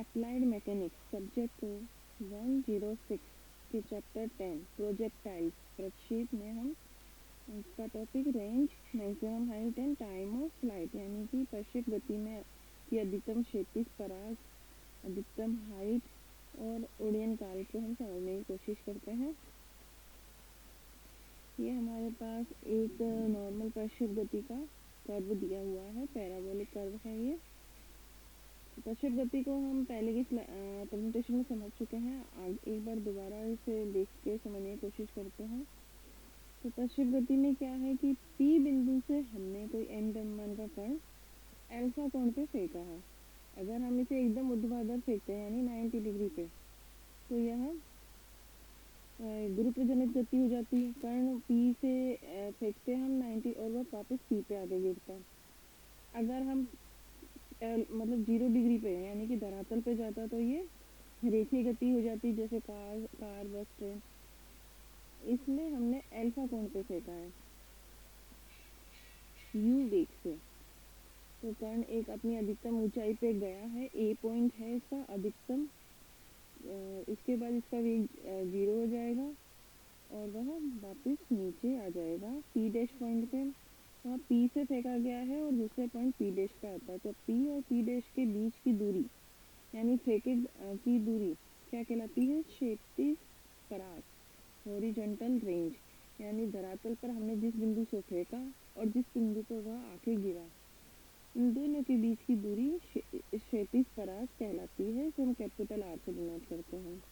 Applied mechanics subject 106 के chapter 10 projectiles spreadsheet में हम इसका topic range, maximum height and time of flight यानी कि प्रक्षेप गति में की अधिकतम क्षैतिज पराग, अधिकतम हाइट और उड़ान काल को हम समझने की कोशिश करते हैं। ये हमारे पास एक नॉर्मल प्रक्षेप गति का कर्व दिया हुआ है, पैराबोलिक कर्व है ये। प्रक्षेप गति को हम पहले की प्रेजेंटेशन में समझ चुके हैं। एक बार दोबारा इसे देख के समझने की कोशिश करते हैं। तो प्रक्षेप गति में क्या है कि P बिंदु से हमने कोई n द्रव्यमान का कण अल्फा कोण पे फेंका है। अगर हम इसे एकदम ऊर्ध्वाधर फेंकते हैं यानी 90 डिग्री पे, तो यह गुरुत्वाकर्षण गति हो जाती है। कण P से फेंकते हम 90 और वह वापस P पे आके गिरता है। अगर हम मतलब 0 डिग्री पे यानी कि धरातल पे जाता तो ये रेखीय गति हो जाती, जैसे कार बस ट्रेन। इसमें हमने अल्फा कोण पे फेंका है u वेग से। तो कण एक अपनी अधिकतम ऊंचाई पे गया है, A पॉइंट है इसका अधिकतम। इसके बाद इसका वेग 0 हो जाएगा और वह वापस नीचे आ जाएगा P डैश पॉइंट पे। वहाँ P से फेंका गया है और दूसरे पॉइंट P डैश पे आता है। तो P और P डैश के बीच की दूरी यानी फेंके की दूरी क्या कहलाती है? क्षैतिज पराग, हॉरिजॉन्टल रेंज। यानी धरातल पर हमने जिस बिंदु से फेंका और जिस बिंदु पर वह आके गिरा, इन दोनों के बीच की दूरी क्षैतिज पराग कहलाती है। इसे हम कैपिटल R से डिनोट करते हैं।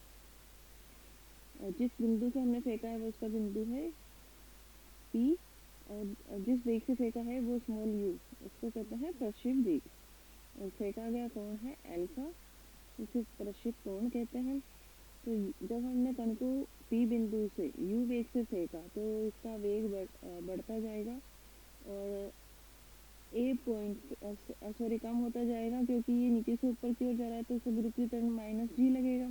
और जिस बिंदु से हमने फेंका है वो उसका बिंदु है P, और जिस वेग से फेंका है वो स्मॉल u, उसको कहते हैं प्रक्षेप वेग। और फेंका गया कोण है अल्फा, इसे प्रक्षेप कोण कहते हैं। तो जब हमने कण को P बिंदु से u वेग से फेंका तो इसका वेग बढ़ता जाएगा और A पॉइंट कम होता जाएगा, क्योंकि ये नीचे से ऊपर की ओर जा रहा है तो इसे गुरुत्वीय त्वरण माइनस g लगेगा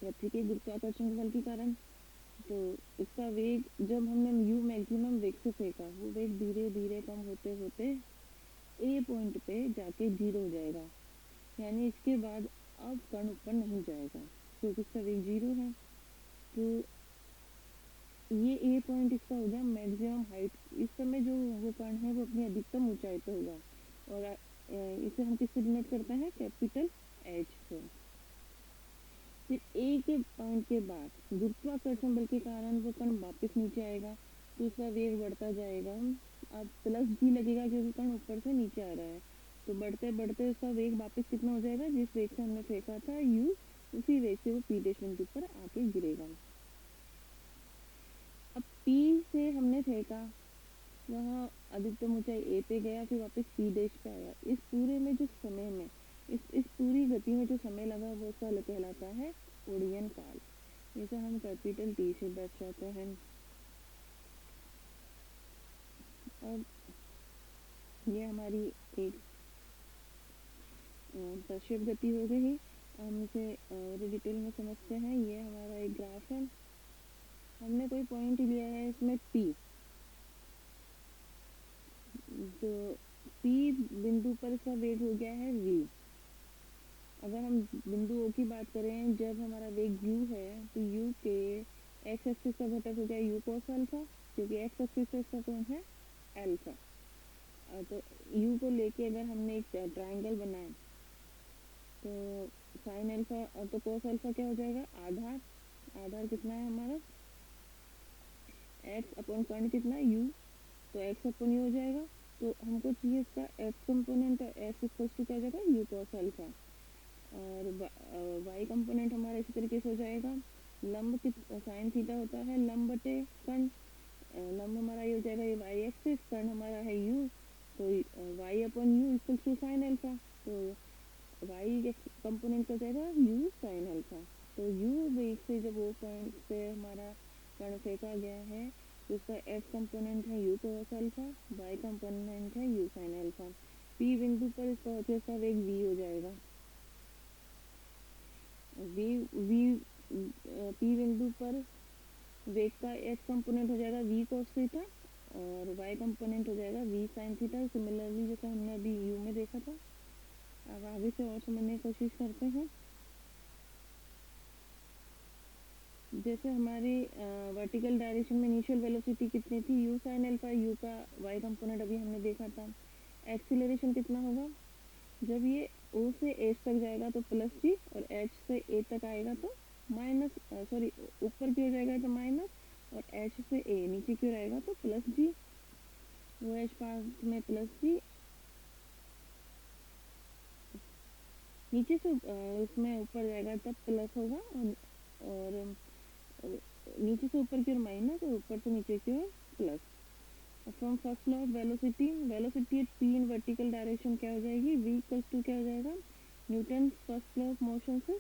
पृथ्वी के गुरुत्वाकर्षण बल के कारण। तो इसका वेग जब हमने u मैक्सिमम वेग से फेंका, वो वेग धीरे धीरे कम होते होते A पॉइंट पे जाके 0 हो जाएगा। यानी इसके बाद अब कण ऊपर नहीं जाएगा क्योंकि इसका वेग 0 है। तो ये A पॉइंट इसका हो गया मैक्सिमम हाइट। इस समय जो वो कण है वो अपनी अधिकतम ऊंचाई पे होगा और इसे हम किससे डिनोट करते हैं? कैपिटल H से। फिर A के पॉइंट के बाद गुरुत्वाकर्षण बल के कारण वो कण वापस नीचे आएगा तो उसका वेग बढ़ता जाएगा। अब प्लस g लगेगा क्योंकि कण ऊपर से नीचे आ रहा है। तो बढ़ते बढ़ते उसका वेग वापस कितना हो जाएगा? जिस वेग से हमने फेंका था u, उसी वेग से वो P डैश बिंदु पर आके गिरेगा। अब P से हमने फेंका, वहाँ अधिकतम ऊंचाई A पे गया, फिर वापस P डैश पे आया। इस पूरे में जो समय में इस पूरी गति में जो समय लगा वो उसका कहलाता है उड़ान काल। इसे हम कैपिटल T से दर्शाते हैं। अब ये हमारी एक प्रक्षेप गति हो गई। हम इसे और डिटेल में समझते हैं। ये हमारा एक ग्राफ है। हमने कोई पॉइंट लिया है इसमें P, तो P बिंदु पर इसका वेग हो गया है v। अगर हम बिंदु O की बात करें, जब हमारा वेग u है तो u के x एक्सिस का घटक हो गया u cos अल्फा, क्योंकि x एक्सिस से इसका कोण है अल्फा। तो u को लेके अगर हमने एक ट्रायंगल बनाए तो साइन अल्फा तो cos अल्फा क्या हो जाएगा? आधार कितना है हमारा? x अपॉन कर्ण कितना है? u, तो x अपॉन u हो जाएगा। तो हमको चाहिए इसका x component, x equals to क्या हो जाएगा? u cos alpha. और y कंपोनेंट हमारा इसी तरीके से हो जाएगा। लंब साइन थीटा होता है लंब बटे कर्ण। लंब हमारा ये हो जाएगा ये y एक्सिस, कर्ण हमारा है u, तो y upon u equals to sine alpha. तो y कंपोनेंट क्या हो जाएगा? u sine alpha. तो u वेग से जब वो पॉइंट से हमारा कण फेंका गया है तो इसका x कंपोनेंट है u cos alpha, y component है u sin अल्फा। P बिंदु पर इसका वेग v हो जाएगा। P बिंदु पर वेग का x कंपोनेंट हो जाएगा v cos थीटा और y कंपोनेंट हो जाएगा v sin थीटा। सिमिलरली जैसा हमने अभी u में देखा था। अब आगे से और समझने की कोशिश करते हैं। जैसे हमारी वर्टिकल डायरेक्शन में इनिशियल वेलोसिटी कितनी थी, यू साइन अल्फा, यू का वाई कंपोनेंट अभी हमने देखा था। एक्सीलरेशन कितना होगा, जब ये ओ से एच तक जाएगा तो प्लस जी, और एच से ए तक आएगा तो माइनस, सॉरी ऊपर की ओर जाएगा तो माइनस, और एच से ए नीचे की ओर आएगा तो प्लस जी। वो एच पार्ट में प्लस जी, नीचे से उसमें ऊपर जाएगा तब प्लस होगा, और नीचे से ऊपर की ओर माइनस, और ऊपर से नीचे की ओर plus. From first law of velocity, velocity at P in vertical direction क्या हो जाएगी, v इक्वल्स टू क्या हो जाएगा, Newton first law of motion से,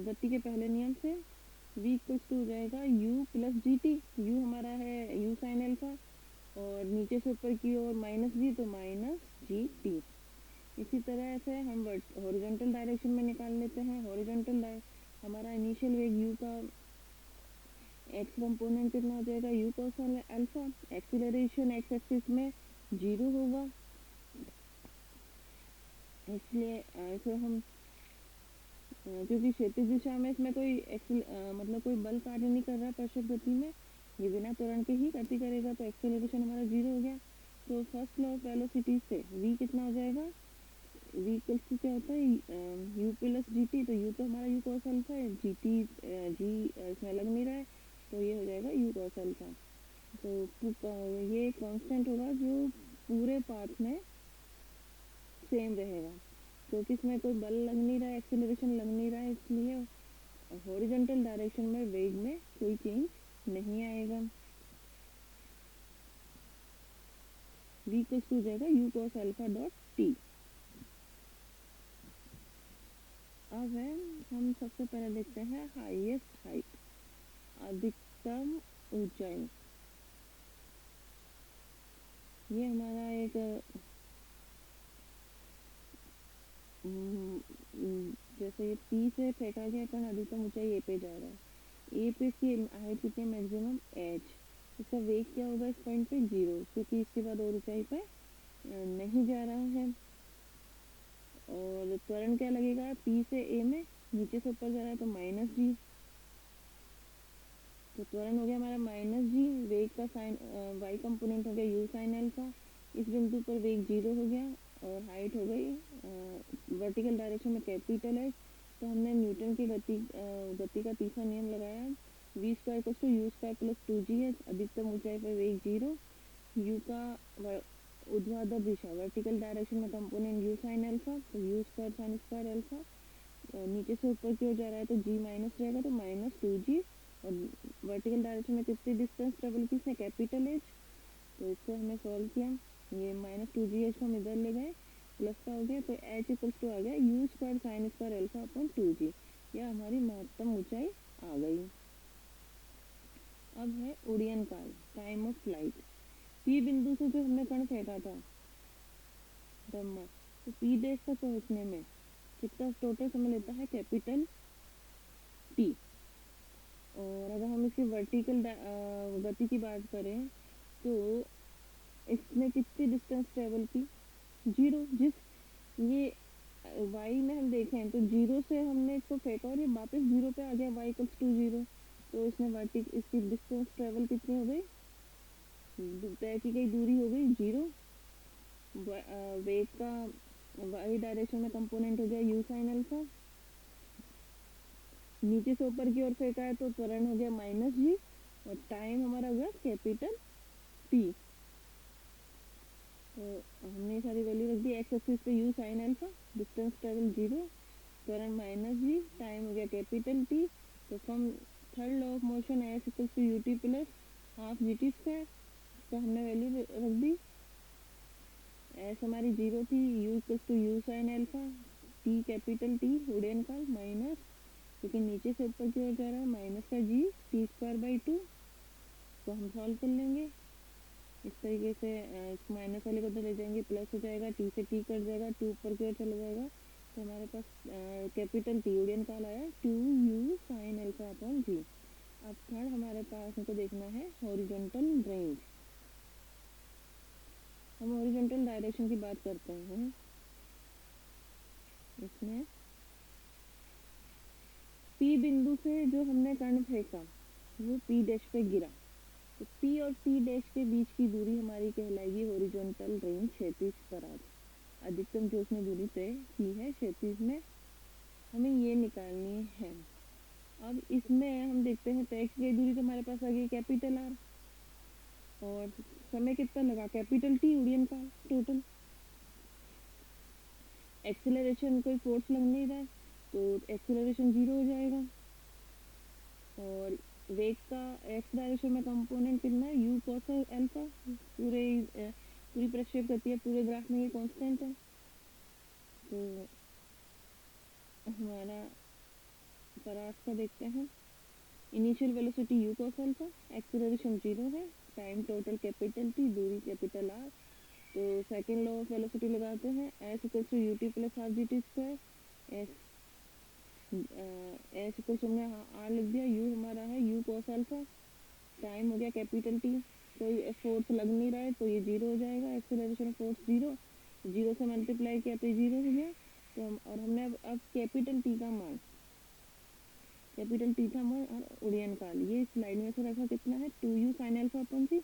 गति के पहले नियम से, v इक्वल्स टू हो जाएगा u plus G T. u हमारा है u साइन अल्फा, और नीचे से ऊपर की ओर माइनस जी, तो माइनस जी टी। इसी तरह से हम हॉरिजॉन्टल डायरेक्शन में निकाल लेते हैं। हॉरिजॉन्टल हमारा इनिशियल वेग u का एक्स कंपोनेंट कितना हो जाएगा, u cos alpha. Acceleration x axis में 0 होगा, इसलिए इसे हम क्योंकि क्षैतिज दिशा में इसमें कोई मतलब कोई बल कार्य नहीं कर रहा स्पर्शक गति में, ये बिना त्वरण के ही गति करेगा, तो एक्सीलरेशन हमारा 0 हो गया। तो फर्स्ट लॉ ऑफ वेलोसिटी से v कितना हो जाएगा, v इक्वल्स टू क्या होता है, u प्लस जी टी। तो u तो हमारा u cos अल्फा है, जी टी जी इसमें लग नहीं रहा है, तो ये हो जाएगा u cos अल्फा। तो ये कांस्टेंट होगा जो पूरे पाथ में सेम रहेगा, क्योंकि इसमें कोई बल लग नहीं रहा है, एक्सीलरेशन लग नहीं रहा है, इसलिए हॉरिजॉन्टल डायरेक्शन में वेग में कोई चेंज नहीं आएगा। v इक्वल्स टू हो जाएगा u cos alpha dot T. अब है हम सबसे पहले देखते हैं हाईएस्ट हाइट, अधिकतम ऊंचाई। ये हमारा एक जैसे ये पी से फेंका गया कण अधिकतम ऊंचाई ए पे जा रहा है, ए पे इसकी हाइट कितनी है, मैक्सिमम एच। इसका वेग क्या होगा इस पॉइंट पे, 0, क्योंकि इसके बाद और ऊंचाई पे नहीं जा रहा है। और त्वरण क्या लगेगा, पी से ए में नीचे से ऊपर जा रहा है तो माइनस जी, तो त्वरण हो गया हमारा माइनस जी। वेग का साइन वाई कंपोनेंट हो गया यू साइन अल्फा, इस बिंदु पर वेग 0 हो गया, और हाइट हो गई वर्टिकल डायरेक्शन में कैपिटल एच। तो हमने न्यूटन की गति का तीसरा नियम लगाया, v square equals to u square plus 2gh। अधिकतम ऊंचाई पर वेग 0, यू का ऊर्ध्वाधर दिशा वर्टिकल डायरेक्शन में कंपोनेंट यू साइन अल्फा, तो u square sine square alpha. नीचे से ऊपर की ओर जा रहा है तो g माइनस रहेगा, तो माइनस 2g। और वर्टिकल डायरेक्शन में कितनी डिस्टेंस ट्रेवल की इसने, कैपिटल एच। तो इसको हमने सॉल्व किया, ये माइनस 2gh को हम इधर ले गए, प्लस का हो गया, तो h इक्वल्स टू आ गया you square sine square alpha upon 2g। यह हमारी महत्तम ऊंचाई आ गई। अब है उड़ियन काल, टाइम ऑफ फ्लाइट। पी बिंदु से जो हमने कण फेंका था ब्रह्मा, तो पी डैश तक पहुंचने में कितना टोटल समय लेता है, कैपिटल टी। और अगर हम इसकी वर्टिकल गति की बात करें तो इसने कितनी डिस्टेंस ट्रेवल की, 0। जिस ये वाई में हम देखें तो 0 से हमने इसको फेंका और ये वापस 0 पे आ गया, वाई इक्वल्स टू 0। तो इसने इसकी डिस्टेंस ट्रेवल कितनी हो गई, तय की गई दूरी हो गई 0। वेग का वाई डायरेक्शन में कंपोनेंट हो गया यू साइन अल्फा, नीचे से ऊपर की ओर फेंका है तो त्वरण हो गया माइनस जी, और टाइम हमारा हो गया कैपिटल टी। तो हमने ये सारी वैल्यू रख दी, एक्स एक्सिस पे u sine alpha, distance travel 0, त्वरण माइनस जी, टाइम हो गया कैपिटल टी। तो from third law of motion S equals to u t plus half g t square, इसका हमने वैल्यू रख दी। एस हमारी 0 थी, u equals to u sine alpha, t capital T उड़ेन काल माइनस, क्योंकि नीचे से ऊपर की ओर जा रहा है, माइनस का जी टी स्क्वायर बाई 2। तो हम सॉल्व कर लेंगे इस तरीके से, इस माइनस वाले को तो ले जाएंगे, प्लस हो जाएगा, टी से टी कट जाएगा, 2 ऊपर की ओर चला जाएगा, तो हमारे पास कैपिटल टी उड़ियन काल आया 2u साइन अल्फा अपॉन जी। अब थर्ड हमारे पास हमको देखना है हॉरिजॉन्टल रेंज। हम हॉरिजॉन्टल डायरेक्शन की बात करते हैं। इसमें P बिंदु से जो हमने कण फेंका वो P डैश पे गिरा, तो P और P डैश के बीच की दूरी हमारी कहलाएगी हॉरिजॉन्टल रेंज, क्षैतिज परास। अधिकतम जो उसने दूरी तय की है क्षैतिज में, हमें ये निकालनी है। अब इसमें हम देखते हैं तय की गई दूरी तो हमारे पास आ गई कैपिटल R, और समय कितना लगा कैपिटल T, उड़ीयन काल टोटल। एक्सेलरेशन कोई फोर्स लग नहीं रहा है तो एक्सेलरेशन 0 हो जाएगा, और वेग का एक्स डायरेक्शन में कंपोनेंट कितना है u cos अल्फा, पूरी प्रक्षेप गति है, पूरे ग्राफ में ये कांस्टेंट है। तो हमारा परास का देखते हैं, initial velocity u cos alpha, acceleration 0 है, टाइम टोटल कैपिटल T, दूरी कैपिटल R। तो सेकेंड लॉ ऑफ वेलोसिटी लगाते हैं, s equal to u t plus half g t square, s equal to हमने आर लिख दिया, u हमारा है u cos अल्फा, टाइम हो गया कैपिटल T, कोई फोर्स लग नहीं रहा है तो ये 0 हो जाएगा, एक्सेलरेशन फोर्स 0, 0 से मल्टीप्लाई किया तो 0 हो गया। तो और हमने अब कैपिटल T का मान, कैपिटल T था मान और उड़ीयन काल ये स्लाइड में से रखा कितना है 2u sin अल्फा अपॉन जी,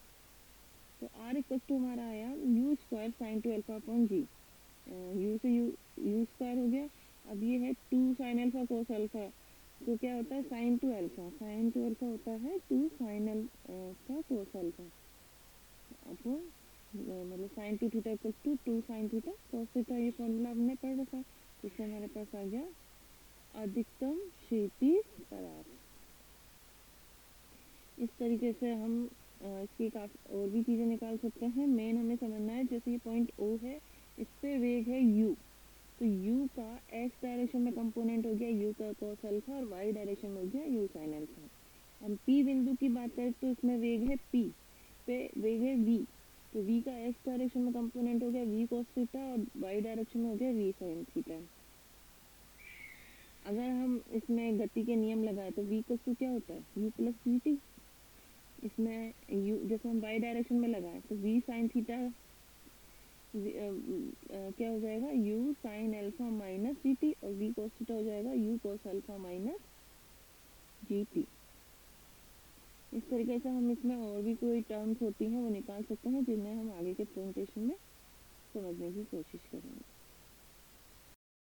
तो r इक्वल टू हमारा आया u square sine 2 alpha upon g, u से u स्क्वायर हो गया। अब ये है 2 sin अल्फा कोस अल्फा, तो क्या होता है साइन 2 अल्फा, साइन 2 अल्फा होता है 2 sin alpha cos alpha upon मतलब sine 2 theta equal to 2 sin theta cos theta, ये फॉर्मूला हमने पढ़ रखा है। इससे हमारे पास आ गया अधिकतम क्षैतिज परास। इस तरीके से हम इसकी काफ़ी और भी चीज़ें निकाल सकते हैं। मेन हमें समझना है जैसे ये पॉइंट O है, इस पे वेग है u, तो u का x डायरेक्शन में कंपोनेंट हो गया u का cos अल्फा, और y डायरेक्शन में हो गया u sin अल्फा। हम P बिंदु की बात करें तो इसमें वेग है P पे वेग है v, तो v का x डायरेक्शन में कंपोनेंट हो गया v cos थीटा, और y डायरेक्शन में हो गया v sin थीटा। अगर हम इसमें गति के नियम लगाए तो v इक्वल टू क्या होता है u प्लस जी टी, इसमें u जैसे हम y डायरेक्शन में लगाए तो v sin थीटा क्या हो जाएगा u sin alpha minus G T, और v cos थीटा हो जाएगा u cos alpha minus G T. इस तरीके से हम इसमें और भी कोई टर्म्स होती हैं वो निकाल सकते हैं, जिन्हें हम आगे के प्रेजेंटेशन में समझने की कोशिश करेंगे।